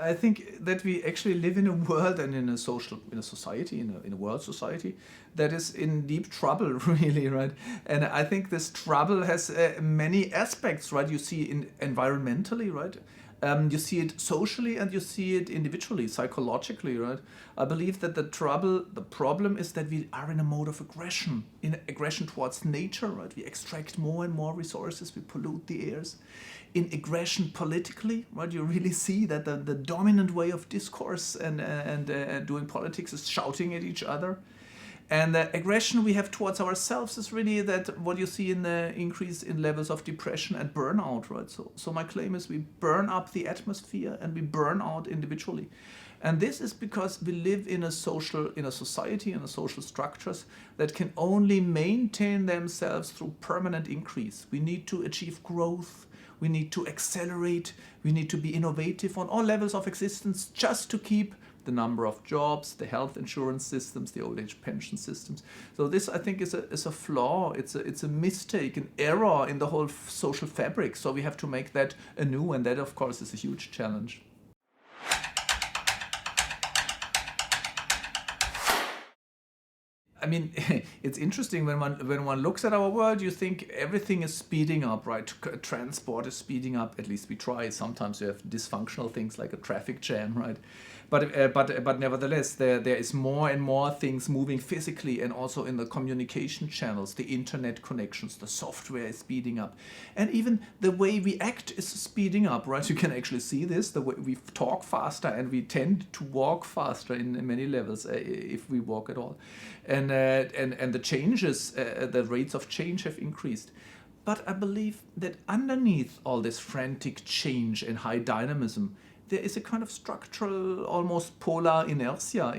I think that we actually live in a world and in a society, in a world society that is in deep trouble, really, right? And I think this trouble has many aspects, right? You see it environmentally, right? You see it socially and you see it individually, psychologically, right? I believe that the problem is that we are in a mode of aggression, in aggression towards nature, right? We extract more and more resources, we pollute the airs. In aggression politically, right? You really see that the dominant way of discourse and doing politics is shouting at each other. And the aggression we have towards ourselves is really that what you see in the increase in levels of depression and burnout, right? So my claim is we burn up the atmosphere and we burn out individually. And this is because we live in a society, in a social structures that can only maintain themselves through permanent increase. We need to achieve growth. We need to accelerate. We need to be innovative on all levels of existence just to keep the number of jobs, the health insurance systems, the old age pension systems. So this, I think, is a flaw. It's a mistake, an error in the whole social fabric. So we have to make that anew, and that, of course, is a huge challenge. I mean, it's interesting when one looks at our world, you think everything is speeding up, right? Transport is speeding up. At least we try. Sometimes you have dysfunctional things like a traffic jam, right? But nevertheless, there is more and more things moving physically and also in the communication channels, the internet connections, the software is speeding up, and even the way we act is speeding up, right? You can actually see this. The way we talk faster and we tend to walk faster in many levels if we walk at all. And the changes, the rates of change have increased. But I believe that underneath all this frantic change and high dynamism, there is a kind of structural, almost polar inertia,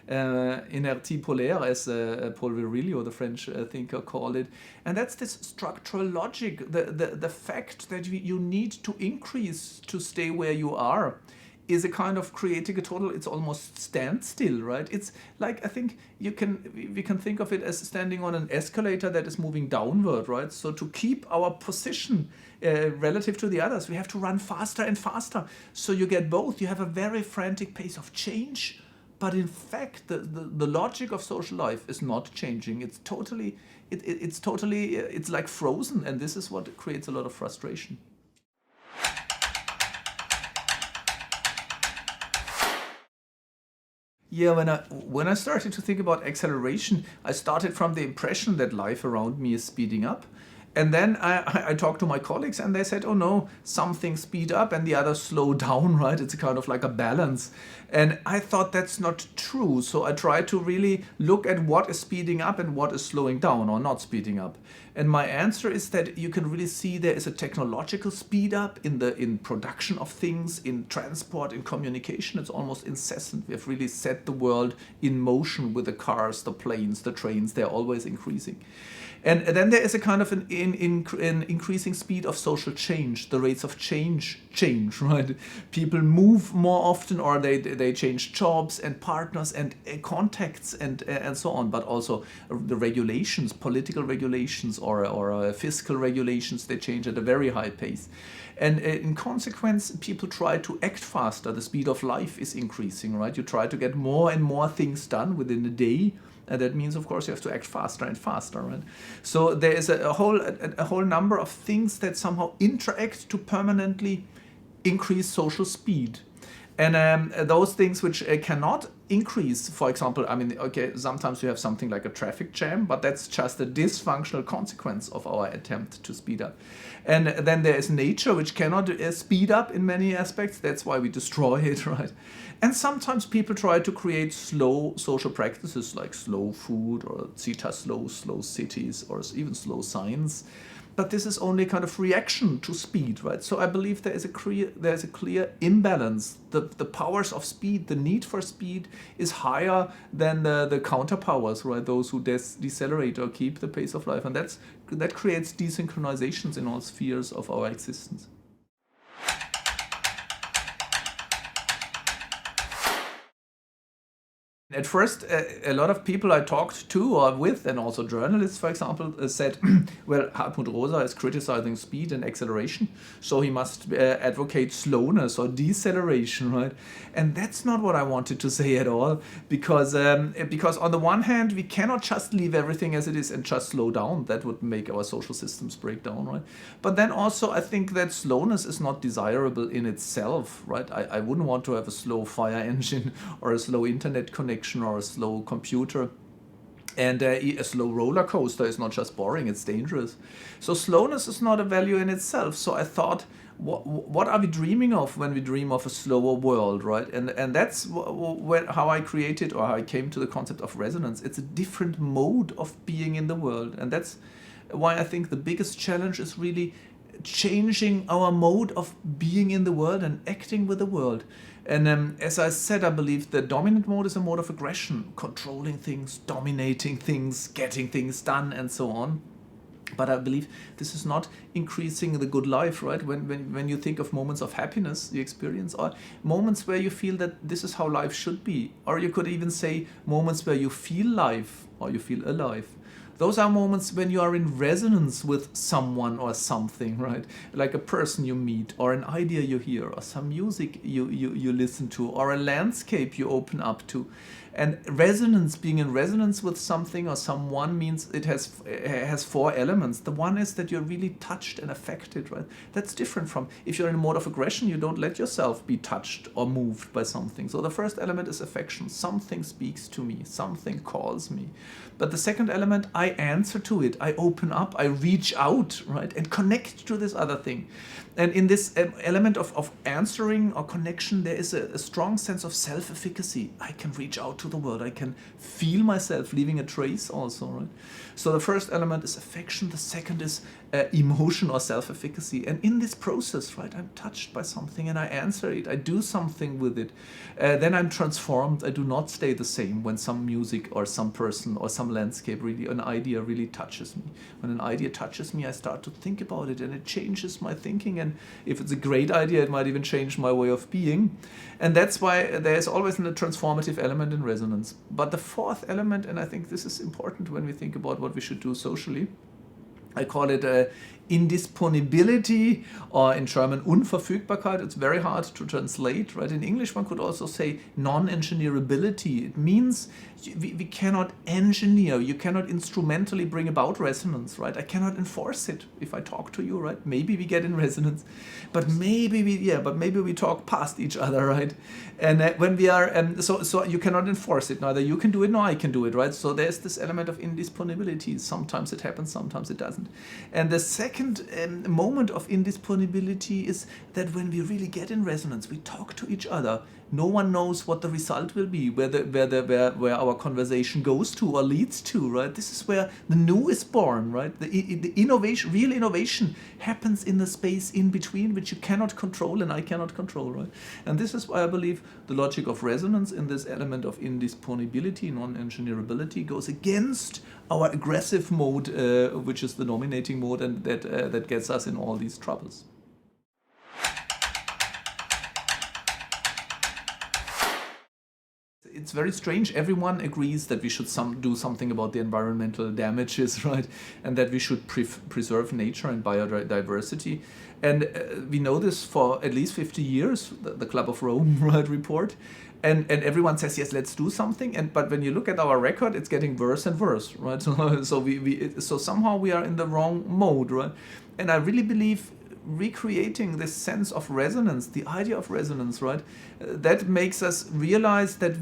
inertie polaire, as Paul Virilio, the French thinker, called it. And that's this structural logic, the fact that you need to increase to stay where you are is a kind of creating a total, it's almost standstill, right? It's like, I think we can think of it as standing on an escalator that is moving downward, right? So to keep our position relative to the others, we have to run faster and faster. So you get both. You have a very frantic pace of change, but in fact, the logic of social life is not changing. It's totally, it's like frozen, and this is what creates a lot of frustration. Yeah, when I started to think about acceleration, I started from the impression that life around me is speeding up. And then I talked to my colleagues and they said, oh no, some things speed up and the others slow down, right? It's a kind of like a balance. And I thought that's not true. So I tried to really look at what is speeding up and what is slowing down or not speeding up. And my answer is that you can really see there is a technological speed up in production of things, in transport, in communication. It's almost incessant. We have really set the world in motion with the cars, the planes, the trains. They're always increasing. And then there is a kind of an increasing speed of social change. The rates of change, right? People move more often, or they change jobs and partners and contacts and so on. But also the regulations, political regulations or fiscal regulations, they change at a very high pace. And in consequence, people try to act faster. The speed of life is increasing, right? You try to get more and more things done within a day. And that means, of course, you have to act faster and faster, right? So there is a whole number of things that somehow interact to permanently increase social speed. And those things which cannot increase, for example, I mean, okay, sometimes you have something like a traffic jam, but that's just a dysfunctional consequence of our attempt to speed up. And then there is nature, which cannot speed up in many aspects. That's why we destroy it, right? And sometimes people try to create slow social practices like slow food or slow cities or even slow science. But this is only kind of reaction to speed, right? So I believe there is a clear imbalance. The powers of speed, the need for speed is higher than the counterpowers, right? Those who decelerate or keep the pace of life. And that creates desynchronizations in all spheres of our existence. At first, a lot of people I talked to or with, and also journalists, for example, said, well, Hartmut Rosa is criticizing speed and acceleration, so he must advocate slowness or deceleration, right? And that's not what I wanted to say at all, because on the one hand, we cannot just leave everything as it is and just slow down. That would make our social systems break down, right? But then also, I think that slowness is not desirable in itself, right? I wouldn't want to have a slow fire engine or a slow internet connection or a slow computer. And a slow roller coaster is not just boring, it's dangerous. So slowness is not a value in itself. So I thought, what are we dreaming of when we dream of a slower world, right? And that's how I created, or how I came to the concept of resonance. It's a different mode of being in the world. And that's why I think the biggest challenge is really changing our mode of being in the world and acting with the world. And as I said, I believe the dominant mode is a mode of aggression, controlling things, dominating things, getting things done, and so on. But I believe this is not increasing the good life, right? When you think of moments of happiness you experience, or moments where you feel that this is how life should be, or you could even say moments where you feel life or you feel alive. Those are moments when you are in resonance with someone or something, right? Like a person you meet, or an idea you hear, or some music you listen to, or a landscape you open up to. And resonance, being in resonance with something or someone, means it has four elements. The one is that you're really touched and affected, right? That's different from if you're in a mode of aggression, you don't let yourself be touched or moved by something. So the first element is affection. Something speaks to me, something calls me. But the second element, I answer to it, I open up, I reach out, right? And connect to this other thing. And in this element of answering or connection, there is a strong sense of self-efficacy. I can reach out to the world. I can feel myself leaving a trace also, right? So the first element is affection. The second is emotion or self-efficacy. And in this process, right, I'm touched by something and I answer it. I do something with it. Then I'm transformed. I do not stay the same when some music or some person or some landscape, really, an idea really touches me. When an idea touches me, I start to think about it and it changes my thinking. And if it's a great idea, it might even change my way of being. And that's why there's always a transformative element in resonance. But the fourth element, and I think this is important when we think about what we should do socially, I call it indisponibility, or in German Unverfügbarkeit. It's very hard to translate, right? In English one could also say non-engineerability. It means we cannot engineer, you cannot instrumentally bring about resonance, right? I cannot enforce it. If I talk to you, right, maybe we get in resonance, but maybe we talk past each other, right? And when we are so you cannot enforce it. Neither you can do it nor I can do it, right? So there's this element of indisponibility. Sometimes it happens, sometimes it doesn't. And the second moment of indisponibility is that when we really get in resonance, we talk to each other. No one knows what the result will be, where our conversation goes to or leads to, right? This is where the new is born, right? The innovation, real innovation, happens in the space in between, which you cannot control and I cannot control, right? And this is why I believe the logic of resonance in this element of indisponibility, non-engineerability, goes against our aggressive mode, which is the dominating mode, and that gets us in all these troubles. It's very strange. Everyone agrees that we should do something about the environmental damages, right? And that we should preserve nature and biodiversity. And we know this for at least 50 years, the Club of Rome, right, report. And everyone says, yes, let's do something. But when you look at our record, it's getting worse and worse, right? So somehow we are in the wrong mode, right? And I really believe recreating this sense of resonance, the idea of resonance, right? That makes us realize that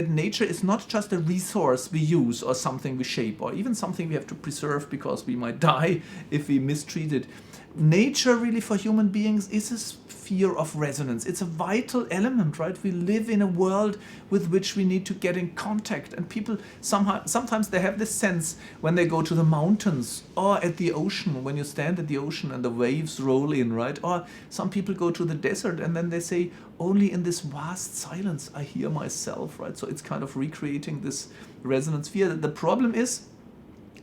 nature is not just a resource we use or something we shape or even something we have to preserve because we might die if we mistreat it. Nature really for human beings is a sphere of resonance. It's a vital element, right? We live in a world with which we need to get in contact, and people sometimes they have this sense when they go to the mountains or at the ocean, when you stand at the ocean and the waves roll in, right? Or some people go to the desert and then they say, only in this vast silence I hear myself, right? So it's kind of recreating this resonance sphere. The problem is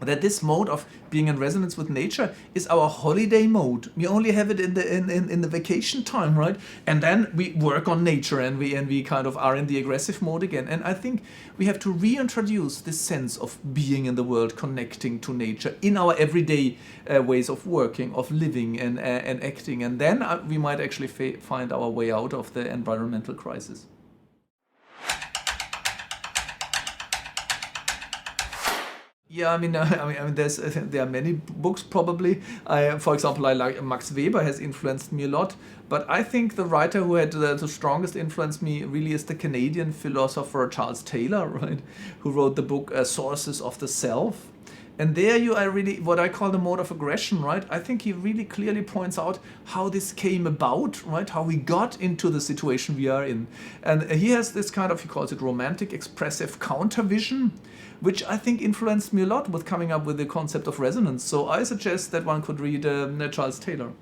that this mode of being in resonance with nature is our holiday mode. We only have it in the vacation time, right? And then we work on nature and we kind of are in the aggressive mode again. And I think we have to reintroduce this sense of being in the world, connecting to nature in our everyday ways of working, of living and acting. And then we might actually find our way out of the environmental crisis. Yeah, I mean, there are many books probably. For example, I like Max Weber has influenced me a lot. But I think the writer who had the strongest influence me really is the Canadian philosopher Charles Taylor, right? Who wrote the book Sources of the Self. And there I really, what I call the mode of aggression, right? I think he really clearly points out how this came about, right? How we got into the situation we are in. And he has this kind of, he calls it romantic expressive countervision, which I think influenced me a lot with coming up with the concept of resonance. So I suggest that one could read Charles Taylor.